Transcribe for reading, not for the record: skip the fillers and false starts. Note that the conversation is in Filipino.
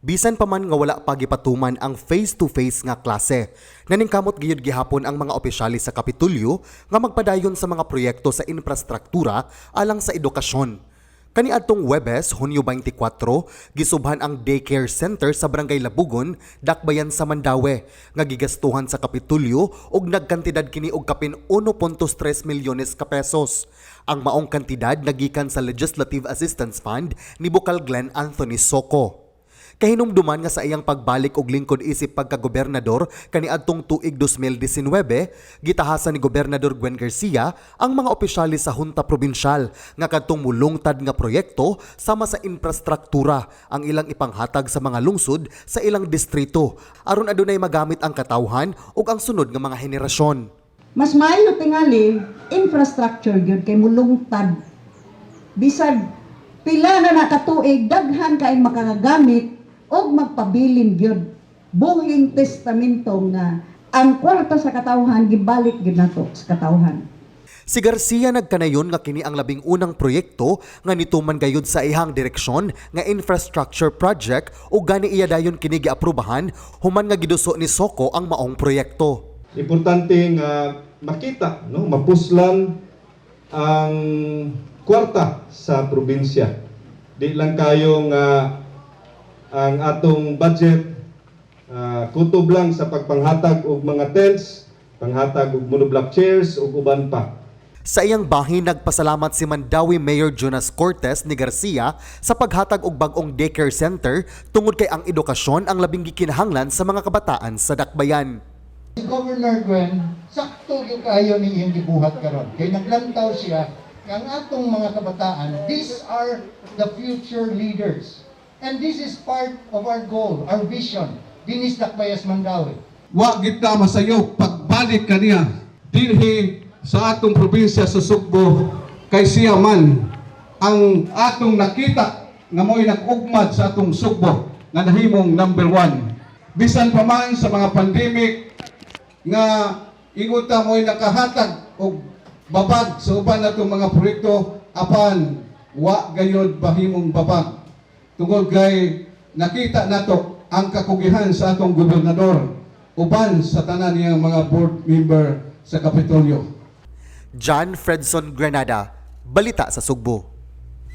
Bisan pa man nga wala pagipatuman ang face-to-face nga klase. Naningkamot gayud gihapon ang mga opisyales sa Kapitolyo nga magpadayon sa mga proyekto sa infrastruktura alang sa edukasyon. Kaniadtong Huwebes, Hunyo 24, gisubhan ang daycare center sa Barangay Labugon, Dakbayan sa Mandaue, nga gigastuhan sa Kapitolyo ug nagkantidad kini og kapin 1.3 milyones ka pesos. Ang maong kantidad nagikan sa Legislative Assistance Fund ni Bukal Glenn Anthony Soco. Kahinumduman nga sa iyang pagbalik og lingkod isip pagkagobernador kaniadtong tuig 2019, gitahasan ni Gobernador Gwen Garcia ang mga opisyalis sa Hunta Probinsyal nga kadtong mulungtad nga proyekto sama sa infrastruktura ang ilang ipanghatag sa mga lungsod sa ilang distrito aron adunay magamit ang katawhan ug ang sunod nga mga henerasyon. Mas maayo tingali infrastructure gyud kay mulungtad. Bisag pila na nakatuig daghan kay makagagamit og magpabilin gyud. Buhing testamento nga ang kwarta sa katawhan gibalik gyud nato sa katawhan. Si Garcia nagkanayon nga kini ang labing unang proyekto nga nituman gayud sa ihang direksyon nga infrastructure project ug gani iya dayon kini giaprubahan human nga giduso ni Soco ang maong proyekto. Importante nga makita, no, mapuslan ang kwarta sa probinsya. Di lang kayo nga ang atong budget kutob lang sa pagpanghatag og mga tents, panghatag og monoblock chairs ug uban pa. Sa iyang bahin nagpasalamat si Mandaue Mayor Jonas Cortez ni Garcia sa paghatag og bag-ong daycare center tungod kay ang edukasyon ang labing gikinahanglan sa mga kabataan sa Dakbayan. Si Governor Gwen, sakto yung kayo ni iyong gibuhat karon. Kay naglantaw siya ang atong mga kabataan, these are the future leaders. And this is part of our goal, our vision, dinis Dakbayas Mandaue. Wa kita masayo pagbalik kaniya dinhi sa atong probinsya sa Sugbo kay siya man ang atong nakita nga mo'y nag-ugmad sa atong Sugbo nga nahimong number 1. Bisan pa man sa mga pandemic nga ingon ta mo'y nakahatag og babag sa uban natong mga proyekto apan wa gayud bahimong babag. Tungod kay nakita nato ang kakugihan sa atong gobernador uban sa tanan niyang mga board member sa Kapitolyo. John Fredson Granada, Balita sa Sugbo.